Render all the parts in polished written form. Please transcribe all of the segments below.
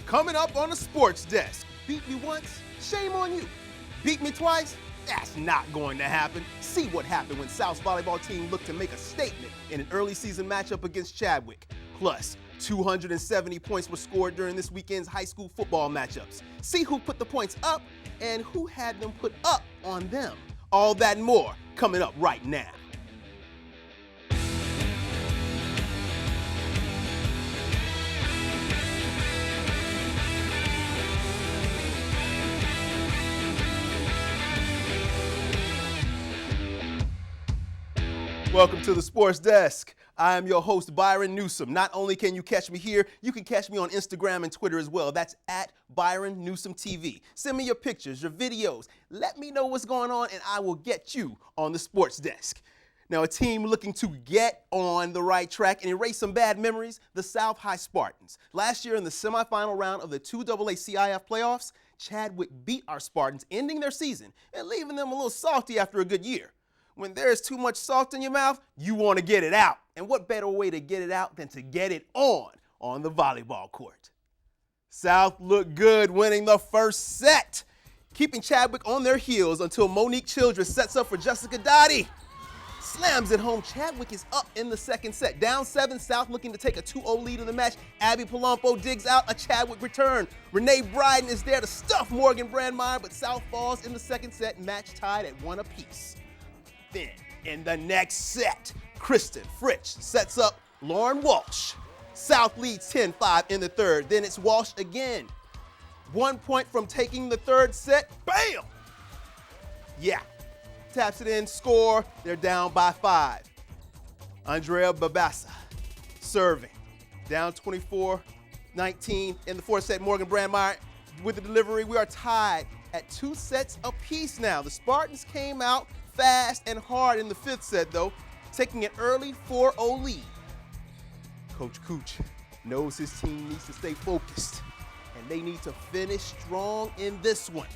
Coming up on the Sports Desk. Beat me once, shame on you. Beat me twice, that's not going to happen. See what happened when South's volleyball team looked to make a statement in an early season matchup against Chadwick. Plus, 270 points were scored during this weekend's high school football matchups. See who put the points up and who had them put up on them. All that and more coming up right now. Welcome to the Sports Desk. I am your host, Byron Newsome. Not only can you catch me here, you can catch me on Instagram and Twitter as well. That's at Byron Newsome TV. Send me your pictures, your videos. Let me know what's going on, and I will get you on the Sports Desk. Now, a team looking to get on the right track and erase some bad memories, the South High Spartans. Last year in the semifinal round of the 2AA CIF playoffs, Chadwick beat our Spartans, ending their season and leaving them a little salty after a good year. When there's too much salt in your mouth, you want to get it out. And what better way to get it out than to get it on the volleyball court? South looked good winning the first set, keeping Chadwick on their heels until Monique Childress sets up for Jessica Dottie. Slams it home. Chadwick is up in the second set. Down 7, South looking to take a 2-0 lead in the match. Abby Palumbo digs out a Chadwick return. Renee Bryden is there to stuff Morgan Brandmeier, but South falls in the second set, match tied at 1 apiece. Then, in the next set, Kristen Fritsch sets up Lauren Walsh. South leads 10-5 in the third. Then it's Walsh again. 1 point from taking the third set. Bam! Yeah. Taps it in, score. They're down by 5. Andrea Babassa serving. Down 24-19 in the fourth set. Morgan Brandmeier with the delivery. We are tied at 2 sets apiece now. The Spartans came out fast and hard in the fifth set, though, taking an early 4-0 lead. Coach Cooch knows his team needs to stay focused, and they need to finish strong in this one.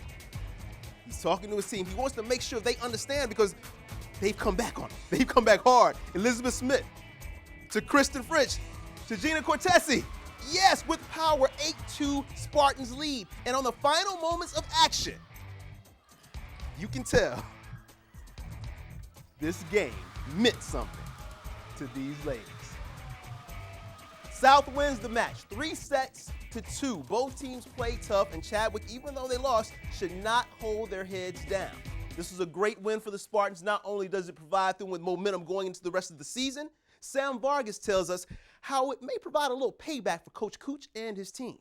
He's talking to his team. He wants to make sure they understand because they've come back on him. They've come back hard. Elizabeth Smith to Kristen Fritsch to Gina Cortesi. Yes, with power, 8-2 Spartans lead. And on the final moments of action, you can tell this game meant something to these ladies. South wins the match, 3-2. Both teams played tough, and Chadwick, even though they lost, should not hold their heads down. This was a great win for the Spartans. Not only does it provide them with momentum going into the rest of the season, Sam Vargas tells us how it may provide a little payback for Coach Cooch and his team.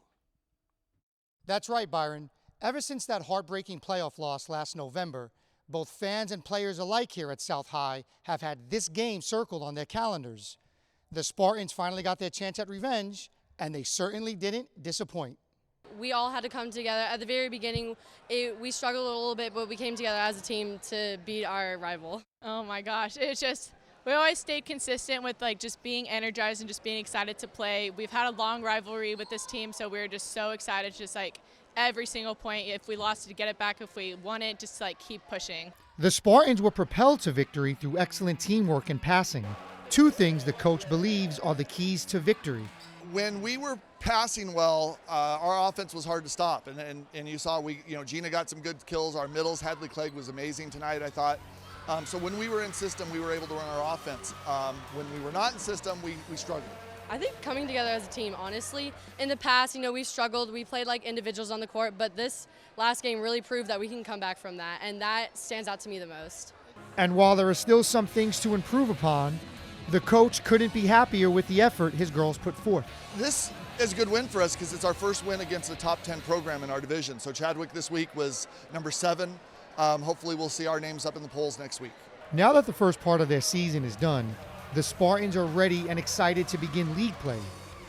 That's right, Byron. Ever since that heartbreaking playoff loss last November, both fans and players alike here at South High have had this game circled on their calendars. The Spartans finally got their chance at revenge, and they certainly didn't disappoint. We all had to come together. At the very beginning, we struggled a little bit, but we came together as a team to beat our rival. Oh my gosh, it's just, we always stayed consistent with just being energized and just being excited to play. We've had a long rivalry with this team, so we're just so excited, just every single point. If we lost it, to get it back. If we won it, just keep pushing. The Spartans were propelled to victory through excellent teamwork and passing. 2 things the coach believes are the keys to victory. When we were passing well, our offense was hard to stop, and you saw Gina got some good kills. Our middles, Hadley Clegg was amazing tonight, I thought. So when we were in system, we were able to run our offense. When we were not in system, we struggled. I think coming together as a team, honestly, in the past, we struggled. We played like individuals on the court, but this last game really proved that we can come back from that, and that stands out to me the most. And while there are still some things to improve upon, the coach couldn't be happier with the effort his girls put forth. This is a good win for us because it's our first win against a top 10 program in our division. So Chadwick this week was number 7. Hopefully we'll see our names up in the polls next week. Now that the first part of their season is done, the Spartans are ready and excited to begin league play,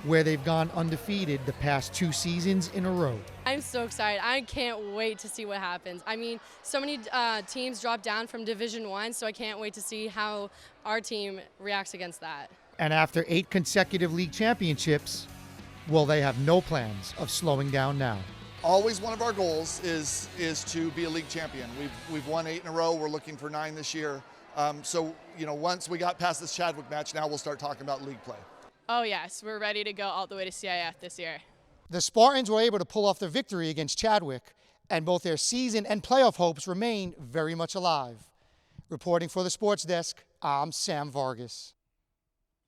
where they've gone undefeated the past 2 seasons in a row. I'm so excited. I can't wait to see what happens. So many teams dropped down from Division I, so I can't wait to see how our team reacts against that. And after 8 consecutive league championships, well, they have no plans of slowing down now. Always one of our goals is to be a league champion. We've won 8 in a row. We're looking for 9 this year. So once we got past this Chadwick match, now we'll start talking about league play. Oh yes, we're ready to go all the way to CIF this year. The Spartans were able to pull off the victory against Chadwick, and both their season and playoff hopes remain very much alive. Reporting for the Sports Desk, I'm Sam Vargas.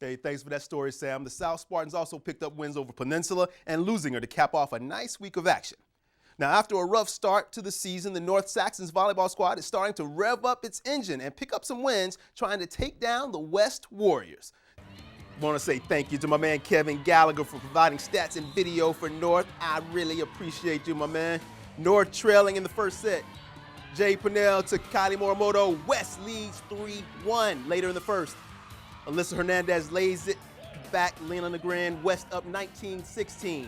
Hey, thanks for that story, Sam. The South Spartans also picked up wins over Peninsula and Lusinger to cap off a nice week of action. Now, after a rough start to the season, the North Saxons volleyball squad is starting to rev up its engine and pick up some wins, trying to take down the West Warriors. I want to say thank you to my man Kevin Gallagher for providing stats and video for North. I really appreciate you, my man. North trailing in the first set. Jay Purnell to Kylie Morimoto. West leads 3-1 later in the first. Alyssa Hernandez lays it back, Lena Negrin. West up 19-16.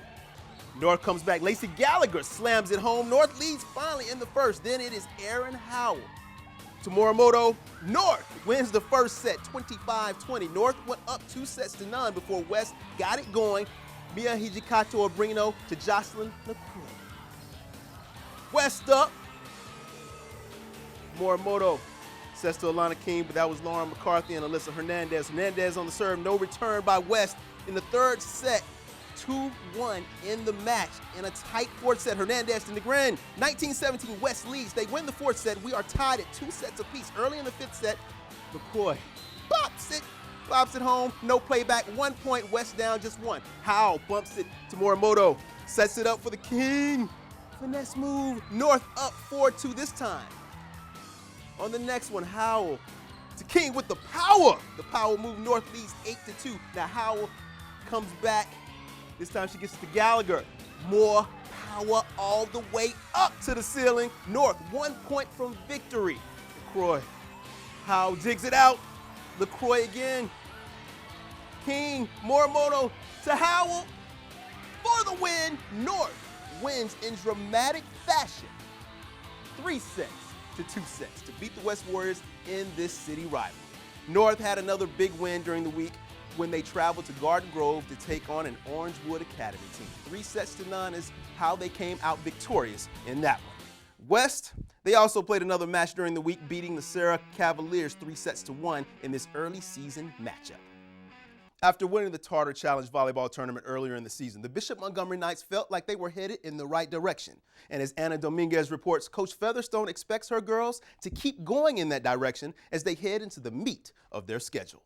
North comes back. Lacey Gallagher slams it home. North leads finally in the first. Then it is Aaron Howell to Morimoto. North wins the first set, 25-20. North went up 2-0 before West got it going. Mia Hijikato Abrino to Jocelyn LaCroix. West up. Morimoto sets to Alana King, but that was Lauren McCarthy and Alyssa Hernandez. Hernandez on the serve, no return by West in the third set. 2-1 in the match in a tight fourth set. Hernandez to Negrin. 19-17, West leads. They win the fourth set. We are tied at 2 sets apiece. Early in the fifth set, McCoy bops it home. No playback. 1 point. West down just 1. Howell bumps it to Morimoto. Sets it up for the King. Finesse move. North up 4-2 this time. On the next one, Howell to King with the power. The power move. North leads 8-2. Now Howell comes back. This time she gets to Gallagher. More power all the way up to the ceiling. North 1 point from victory. LaCroix. Howell digs it out. LaCroix again. King, Morimoto to Howell for the win. North wins in dramatic fashion. 3 sets to 2 sets to beat the West Warriors in this city rivalry. North had another big win during the week when they traveled to Garden Grove to take on an Orangewood Academy team. 3-0 is how they came out victorious in that one. West, they also played another match during the week, beating the Sarah Cavaliers 3-1 in this early season matchup. After winning the Tartar Challenge volleyball tournament earlier in the season, the Bishop Montgomery Knights felt like they were headed in the right direction. And as Anna Dominguez reports, Coach Featherstone expects her girls to keep going in that direction as they head into the meat of their schedule.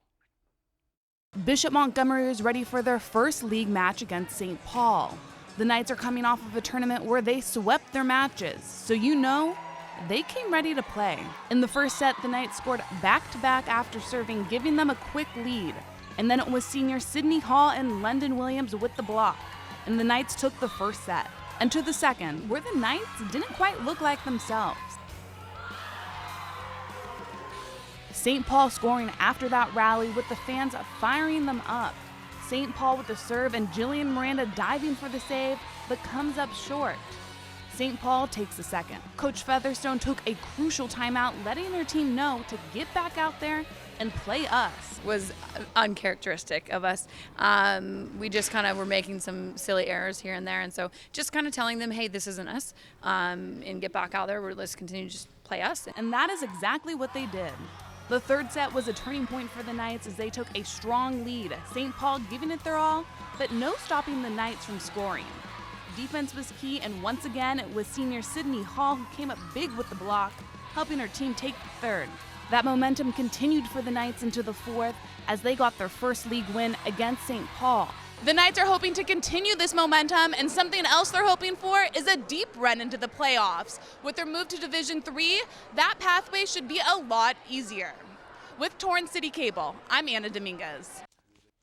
Bishop Montgomery is ready for their first league match against St. Paul. The Knights are coming off of a tournament where they swept their matches, so you know they came ready to play. In the first set, the Knights scored back-to-back after serving, giving them a quick lead. And then it was senior Sydney Hall and London Williams with the block, and the Knights took the first set. And to the second, where the Knights didn't quite look like themselves. St. Paul scoring after that rally with the fans firing them up. St. Paul with the serve and Jillian Miranda diving for the save, but comes up short. St. Paul takes the second. Coach Featherstone took a crucial timeout, letting their team know to get back out there and play us. Was uncharacteristic of us. We just kind of were making some silly errors here and there, and so just kind of telling them, hey, this isn't us, and get back out there. Let's continue to just play us. And that is exactly what they did. The third set was a turning point for the Knights as they took a strong lead. St. Paul giving it their all, but no stopping the Knights from scoring. Defense was key, and once again, it was senior Sydney Hall who came up big with the block, helping her team take the third. That momentum continued for the Knights into the fourth as they got their first league win against St. Paul. The Knights are hoping to continue this momentum, and something else they're hoping for is a deep run into the playoffs. With their move to Division III, that pathway should be a lot easier. With Torrance CitiCABLE, I'm Anna Dominguez.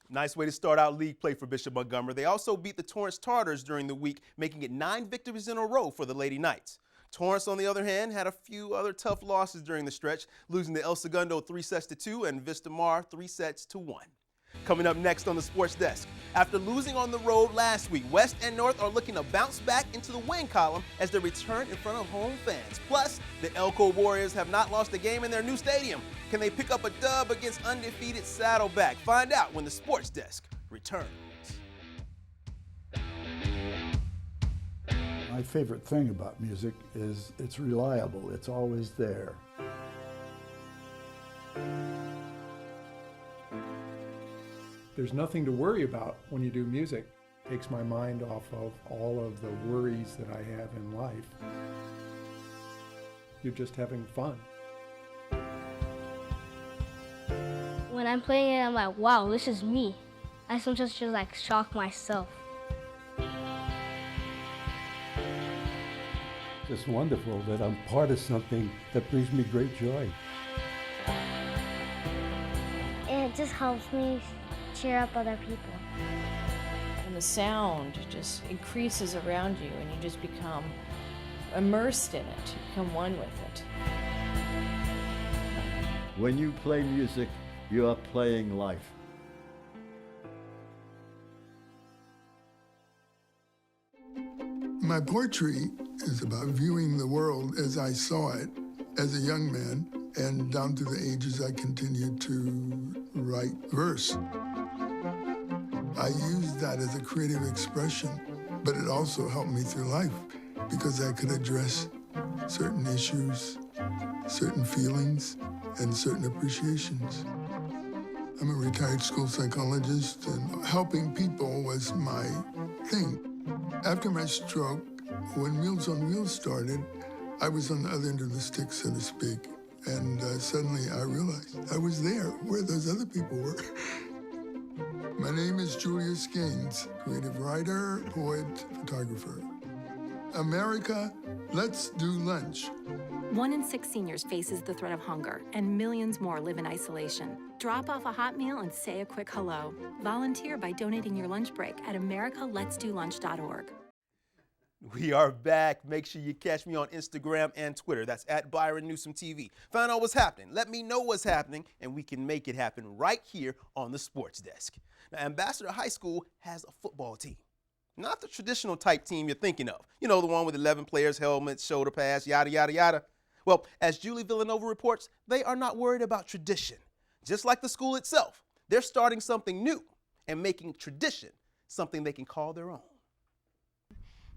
Nice way to start out league play for Bishop Montgomery. They also beat the Torrance Tartars during the week, making it 9 victories in a row for the Lady Knights. Torrance, on the other hand, had a few other tough losses during the stretch, losing to El Segundo 3-2 and Vista Mar 3-1. Coming up next on the Sports Desk, after losing on the road last week, West and North are looking to bounce back into the win column as they return in front of home fans. Plus, the Elko Warriors have not lost a game in their new stadium. Can they pick up a dub against undefeated Saddleback? Find out when the Sports Desk returns. My favorite thing about music is it's reliable. It's always there. There's nothing to worry about when you do music. Takes my mind off of all of the worries that I have in life. You're just having fun. When I'm playing it, I'm like, wow, this is me. I sometimes just like shock myself. It's wonderful that I'm part of something that brings me great joy. And it just helps me cheer up other people. And the sound just increases around you and you just become immersed in it. You become one with it. When you play music, you are playing life. My poetry is about viewing the world as I saw it as a young man, and down through the ages I continued to write verse. I used that as a creative expression, but it also helped me through life because I could address certain issues, certain feelings, and certain appreciations. I'm a retired school psychologist, and helping people was my thing. After my stroke, when Meals on Wheels started, I was on the other end of the stick, so to speak, and suddenly I realized I was there where those other people were. My name is Julius Gaines, creative writer, poet, photographer. America, let's do lunch. 1 in 6 seniors faces the threat of hunger, and millions more live in isolation. Drop off a hot meal and say a quick hello. Volunteer by donating your lunch break at americaletsdolunch.org. We are back. Make sure you catch me on Instagram and Twitter. That's at Byron Newsome TV. Find out what's happening. Let me know what's happening, and we can make it happen right here on the Sports Desk. Now, Ambassador High School has a football team. Not the traditional type team you're thinking of. You know, the one with 11 players, helmets, shoulder pads, yada, yada, yada. Well, as Julie Villanova reports, they are not worried about tradition. Just like the school itself, they're starting something new and making tradition something they can call their own.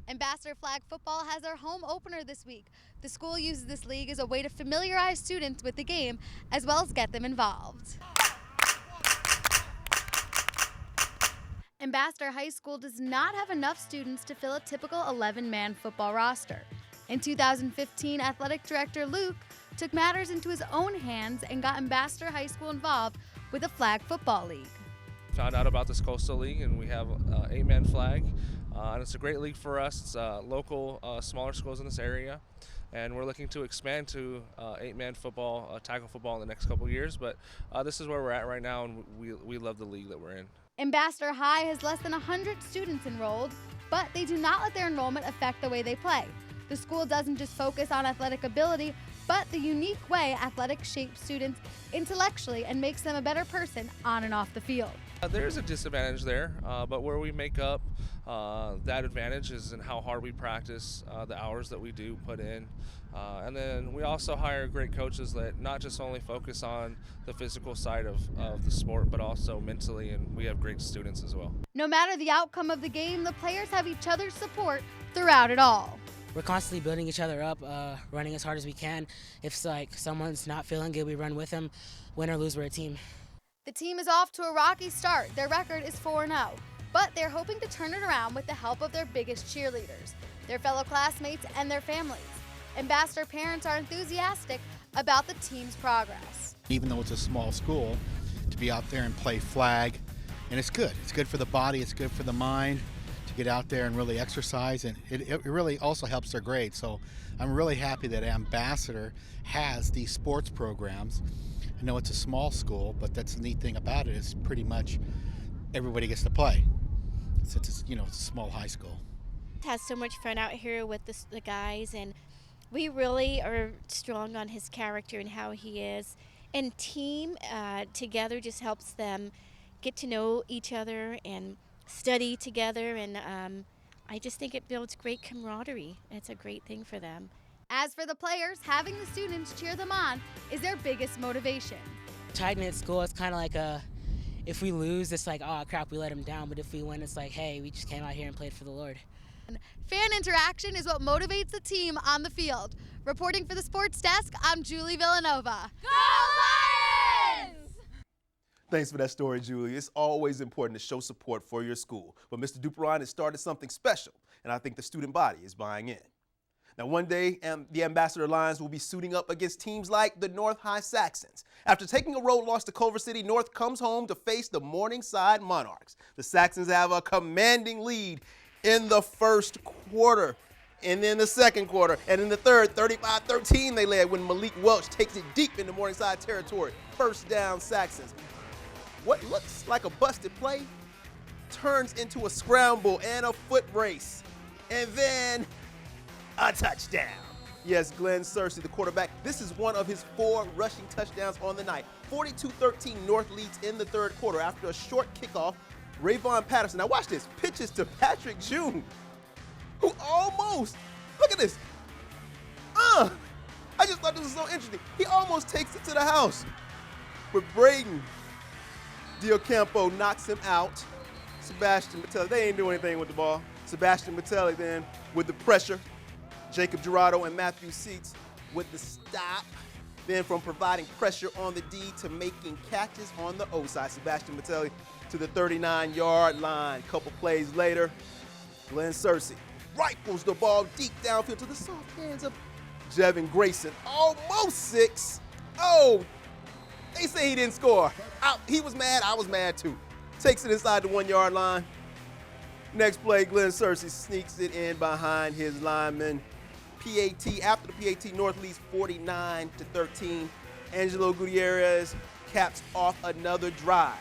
Ambassador Flag Football has their home opener this week. The school uses this league as a way to familiarize students with the game as well as get them involved. Ambassador High School does not have enough students to fill a typical 11-man football roster. In 2015, Athletic Director Luke took matters into his own hands and got Ambassador High School involved with a flag football league. Found out about this Coastal League, and we have an 8-man flag. And it's a great league for us. It's local, smaller schools in this area, and we're looking to expand to 8-man football, tackle football in the next couple of years. But this is where we're at right now, and we love the league that we're in. Ambassador High has less than 100 students enrolled, but they do not let their enrollment affect the way they play. The school doesn't just focus on athletic ability, but the unique way athletics shapes students intellectually and makes them a better person on and off the field. There's a disadvantage there, but where we make up that advantage is in how hard we practice, the hours that we do put in. And then we also hire great coaches that not just only focus on the physical side of the sport, but also mentally, and we have great students as well. No matter the outcome of the game, the players have each other's support throughout it all. We're constantly building each other up, running as hard as we can. If like someone's not feeling good, we run with them. Win or lose, we're a team. The team is off to a rocky start. Their record is 4-0, but they're hoping to turn it around with the help of their biggest cheerleaders, their fellow classmates, and their families. Ambassador parents are enthusiastic about the team's progress. Even though it's a small school, to be out there and play flag, and it's good. It's good for the body, it's good for the mind to get out there and really exercise, and it really also helps their grades. So I'm really happy that Ambassador has these sports programs. I know it's a small school, but that's the neat thing about it is pretty much everybody gets to play. Since it's, it's a small high school. Has so much fun out here with the guys, and we really are strong on his character and how he is. And team together just helps them get to know each other and study together, and I just think it builds great camaraderie. It's a great thing for them. As for the players, having the students cheer them on is their biggest motivation. Tight-knit school, it's kind of like if we lose, it's like, oh crap, we let them down. But if we win, it's like, hey, we just came out here and played for the Lord. Fan interaction is what motivates the team on the field. Reporting for the Sports Desk, I'm Julie Villanova. Go Lions! Thanks for that story, Julie. It's always important to show support for your school. But Mr. Duperon has started something special, and I think the student body is buying in. Now, one day, the Ambassador Lions will be suiting up against teams like the North High Saxons. After taking a road loss to Culver City, North comes home to face the Morningside Monarchs. The Saxons have a commanding lead in the first quarter, and then the second quarter, and in the third, 35-13 they led when Malik Welch takes it deep into Morningside territory. First down, Saxons. What looks like a busted play turns into a scramble and a foot race, and then a touchdown. Yes, Glenn Searcy, the quarterback. This is one of his 4 rushing touchdowns on the night. 42-13, North leads in the third quarter after a short kickoff. Rayvon Patterson, now watch this, pitches to Patrick June, who almost, look at this. I just thought this was so interesting. He almost takes it to the house, but Braden Diocampo knocks him out. Sebastian Mattelli, they ain't doing anything with the ball. Sebastian Mattelli then with the pressure. Jacob Gerardo and Matthew Seats with the stop. Then from providing pressure on the D to making catches on the O side. Sebastian Mattelli to the 39-yard line. Couple plays later, Glenn Searcy rifles the ball deep downfield to the soft hands of Jevin Grayson. Almost 6. Oh, they say he didn't score. He was mad, I was mad too. Takes it inside the 1-yard line. Next play, Glenn Searcy sneaks it in behind his lineman. PAT, after the PAT, North leads 49-13. Angelo Gutierrez caps off another drive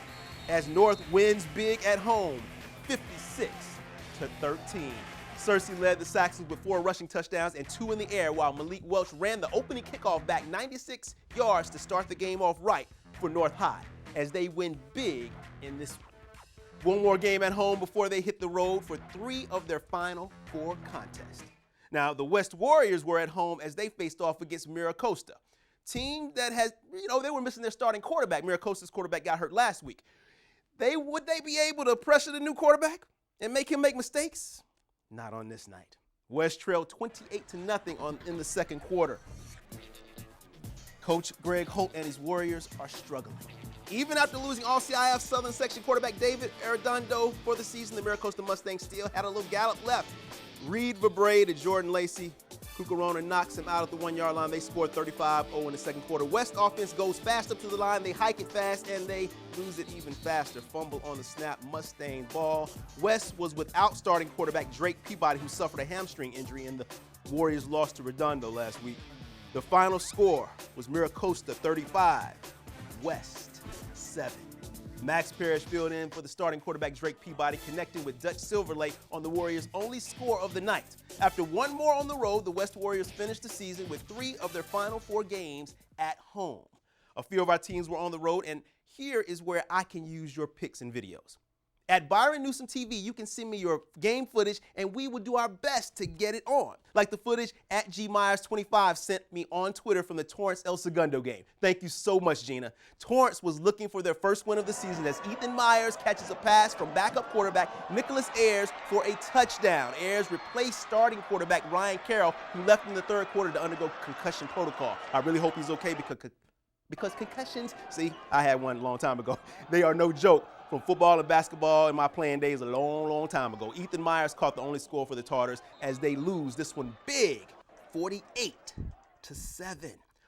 as North wins big at home, 56-13. Searcy led the Saxons with 4 rushing touchdowns and 2 in the air, while Malik Welch ran the opening kickoff back 96 yards to start the game off right for North High as they win big in this one more game at home before they hit the road for 3 of their final 4 contests. Now, the West Warriors were at home as they faced off against Mira Costa. Team that has, they were missing their starting quarterback. Mira Costa's quarterback got hurt last week. Would they be able to pressure the new quarterback and make him make mistakes? Not on this night. West trailed 28-0 in the second quarter. Coach Greg Holt and his Warriors are struggling. Even after losing all CIF Southern Section quarterback David Arredondo for the season, the Mira Costa Mustangs still had a little gallop left. Reed Vibre to Jordan Lacey. Cucarona knocks him out at the 1-yard line. They scored 35-0 in the second quarter. West offense goes fast up to the line. They hike it fast, and they lose it even faster. Fumble on the snap, Mustang ball. West was without starting quarterback Drake Peabody, who suffered a hamstring injury, and the Warriors lost to Redondo last week. The final score was Mira Costa 35, West 7. Max Parrish filled in for the starting quarterback Drake Peabody, connecting with Dutch Silverlake on the Warriors' only score of the night. After one more on the road, the West Warriors finished the season with 3 of their final 4 games at home. A few of our teams were on the road, and here is where I can use your pics and videos. At Byron Newsome TV, you can send me your game footage, and we will do our best to get it on. Like the footage at GMyers25 sent me on Twitter from the Torrance El Segundo game. Thank you so much, Gina. Torrance was looking for their first win of the season as Ethan Myers catches a pass from backup quarterback Nicholas Ayers for a touchdown. Ayers replaced starting quarterback Ryan Carroll, who left in the third quarter to undergo concussion protocol. I really hope he's okay because concussions, see, I had one a long time ago. They are no joke. From football and basketball in my playing days a long, long time ago. Ethan Myers caught the only score for the Tartars as they lose this one big, 48-7.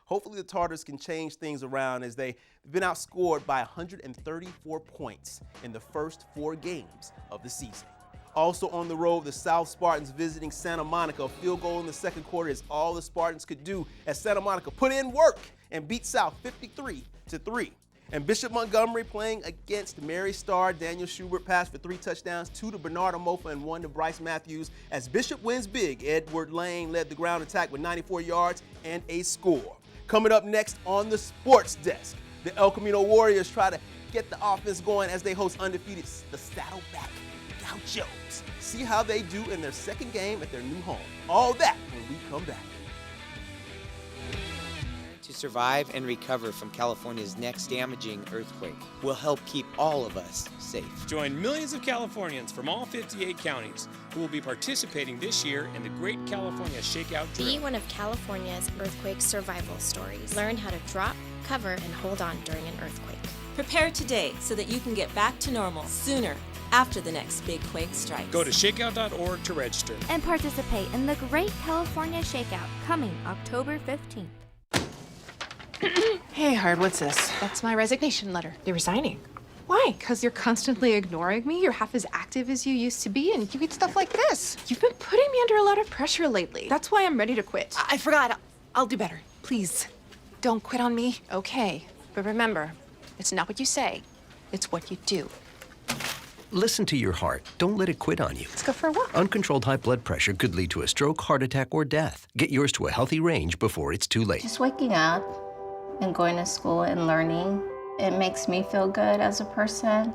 Hopefully the Tartars can change things around as they've been outscored by 134 points in the first 4 games of the season. Also on the road, the South Spartans visiting Santa Monica. A field goal in the second quarter is all the Spartans could do as Santa Monica put in work and beat South 53-3. And Bishop Montgomery playing against Mary Star. Daniel Schubert passed for 3 touchdowns, 2 to Bernard Amofa and 1 to Bryce Matthews. As Bishop wins big, Edward Lane led the ground attack with 94 yards and a score. Coming up next on the Sports Desk, the El Camino Warriors try to get the offense going as they host undefeated the Saddleback Gauchos. See how they do in their second game at their new home. All that when we come back. To survive and recover from California's next damaging earthquake will help keep all of us safe. Join millions of Californians from all 58 counties who will be participating this year in the Great California Shakeout Drill. Be one of California's earthquake survival stories. Learn how to drop, cover, and hold on during an earthquake. Prepare today so that you can get back to normal sooner after the next big quake strikes. Go to shakeout.org to register. And participate in the Great California Shakeout coming October 15th. Hey, Hard, what's this? That's my resignation letter. You're resigning? Why? Because you're constantly ignoring me. You're half as active as you used to be, and you get stuff like this. You've been putting me under a lot of pressure lately. That's why I'm ready to quit. I forgot. I'll do better. Please, don't quit on me. Okay. But remember, it's not what you say. It's what you do. Listen to your heart. Don't let it quit on you. Let's go for a walk. Uncontrolled high blood pressure could lead to a stroke, heart attack, or death. Get yours to a healthy range before it's too late. Just waking up and going to school and learning, it makes me feel good as a person.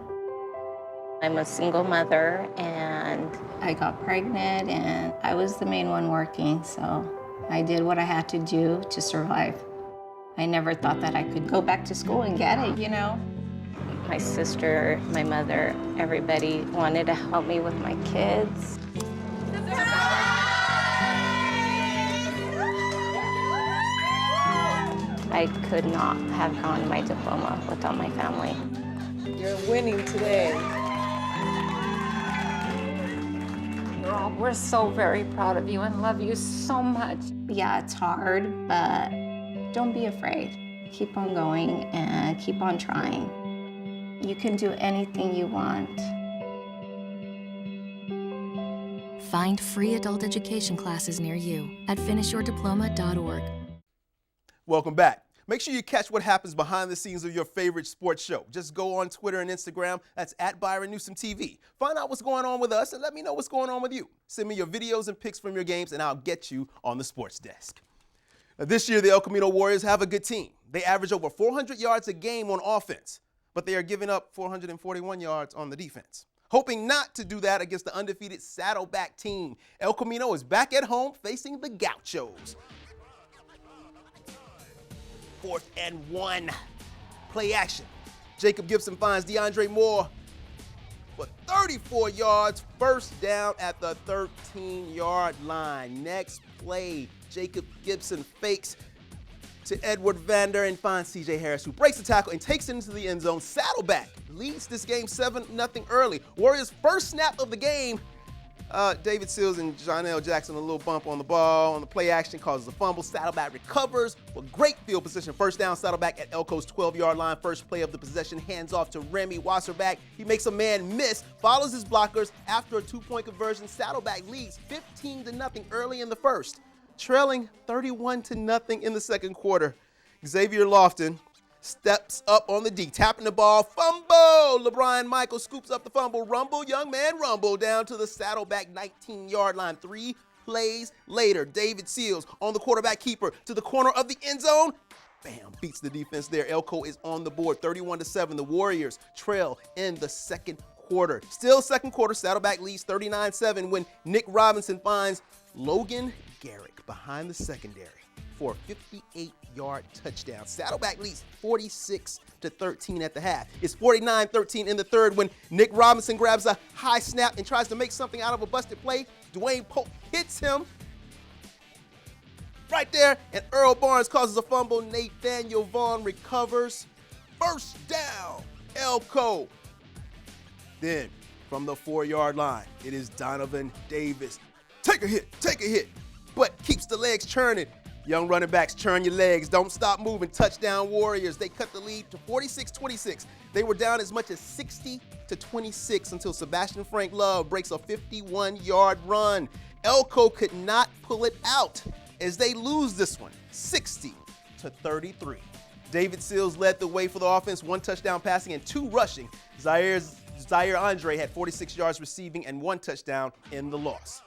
I'm a single mother and I got pregnant and I was the main one working, so I did what I had to do to survive. I never thought that I could go back to school and get it, you know? My sister, my mother, everybody wanted to help me with my kids. I could not have gotten my diploma without my family. You're winning today. We're so very proud of you and love you so much. Yeah, it's hard, but don't be afraid. Keep on going and keep on trying. You can do anything you want. Find free adult education classes near you at finishyourdiploma.org. Welcome back. Make sure you catch what happens behind the scenes of your favorite sports show. Just go on Twitter and Instagram. That's at Byron Newsome TV. Find out what's going on with us and let me know what's going on with you. Send me your videos and pics from your games and I'll get you on the sports desk. Now, this year, the El Camino Warriors have a good team. They average over 400 yards a game on offense, but they are giving up 441 yards on the defense. Hoping not to do that against the undefeated Saddleback team, El Camino is back at home facing the Gauchos. 4th and 1. Play action. Jacob Gibson finds DeAndre Moore for 34 yards. First down at the 13-yard line. Next play, Jacob Gibson fakes to Edward Vander and finds C.J. Harris, who breaks the tackle and takes it into the end zone. Saddleback leads this game 7-0 early. Warriors' first snap of the game. David Seals and Jonell Jackson, a little bump on the ball. On the play action, causes a fumble. Saddleback recovers with great field position. First down, Saddleback at Elko's 12-yard line. First play of the possession, hands off to Remy Wasserback. He makes a man miss, follows his blockers. After a 2-point conversion, Saddleback leads 15-0 early in the first, trailing 31-0 in the second quarter. Xavier Lofton steps up on the D, tapping the ball, fumble! LeBron Michael scoops up the fumble, rumble, young man, rumble, down to the Saddleback 19-yard line. 3 plays later, David Seals on the quarterback keeper to the corner of the end zone. Bam, beats the defense there. Elko is on the board, 31-7. The Warriors trail in the second quarter. Still second quarter, Saddleback leads 39-7 when Nick Robinson finds Logan Garrick behind the secondary for a 58-yard touchdown. Saddleback leads 46-13 at the half. It's 49-13 in the third when Nick Robinson grabs a high snap and tries to make something out of a busted play. Dwayne Pope hits him right there, and Earl Barnes causes a fumble. Nathaniel Vaughn recovers. First down, Elko. Then from the 4-yard line, it is Donovan Davis. Take a hit, but keeps the legs churning. Young running backs, churn your legs. Don't stop moving. Touchdown Warriors. They cut the lead to 46-26. They were down as much as 60-26 until Sebastian Frank Love breaks a 51-yard run. Elko could not pull it out as they lose this one, 60-33. David Seals led the way for the offense, 1 touchdown passing and 2 rushing. Zaire Andre had 46 yards receiving and 1 touchdown in the loss.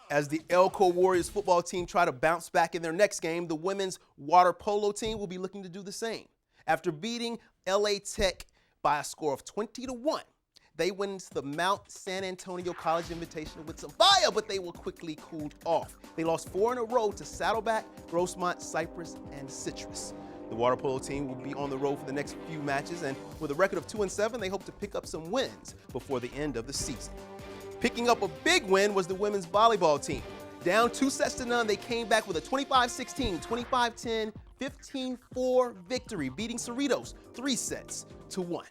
As the Elko Warriors football team try to bounce back in their next game, the women's water polo team will be looking to do the same. After beating LA Tech by a score of 20-1, they went into the Mount San Antonio College Invitational with some fire, but they were quickly cooled off. They lost 4 in a row to Saddleback, Grossmont, Cypress, and Citrus. The water polo team will be on the road for the next few matches, and with a record of 2-7, they hope to pick up some wins before the end of the season. Picking up a big win was the women's volleyball team. Down 2-0, they came back with a 25-16, 25-10 15-4 victory, beating Cerritos 3-1.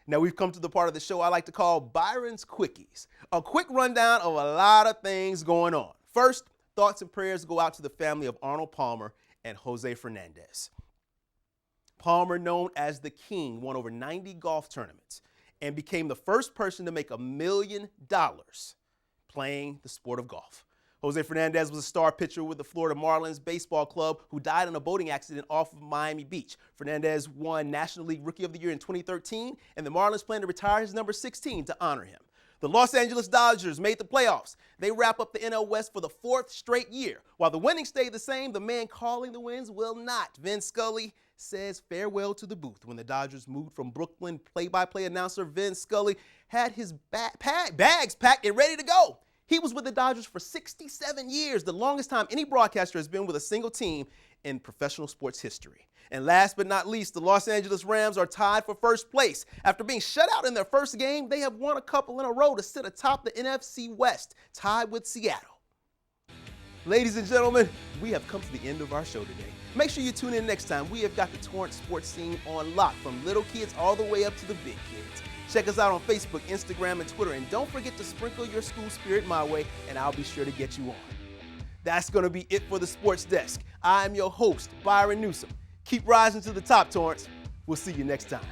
Now we've come to the part of the show I like to call Byron's Quickies. A quick rundown of a lot of things going on. First, thoughts and prayers go out to the family of Arnold Palmer and Jose Fernandez. Palmer, known as the King, won over 90 golf tournaments and became the first person to make $1 million playing the sport of golf. Jose Fernandez was a star pitcher with the Florida Marlins Baseball Club who died in a boating accident off of Miami Beach. Fernandez won National League Rookie of the Year in 2013, and the Marlins plan to retire his number 16 to honor him. The Los Angeles Dodgers made the playoffs. They wrap up the NL West for the 4th straight year. While the winnings stayed the same, the man calling the wins will not. Vin Scully says farewell to the booth. When the Dodgers moved from Brooklyn, play-by-play announcer Vin Scully had his bags packed and ready to go. He was with the Dodgers for 67 years, the longest time any broadcaster has been with a single team in professional sports history. And last but not least, the Los Angeles Rams are tied for first place. After being shut out in their first game, they have won a couple in a row to sit atop the NFC West, tied with Seattle. Ladies and gentlemen, we have come to the end of our show today. Make sure you tune in next time. We have got the Torrance sports scene on lock, from little kids all the way up to the big kids. Check us out on Facebook, Instagram, and Twitter. And don't forget to sprinkle your school spirit my way, and I'll be sure to get you on. That's going to be it for the Sports Desk. I'm your host, Byron Newsome. Keep rising to the top, Torrance. We'll see you next time.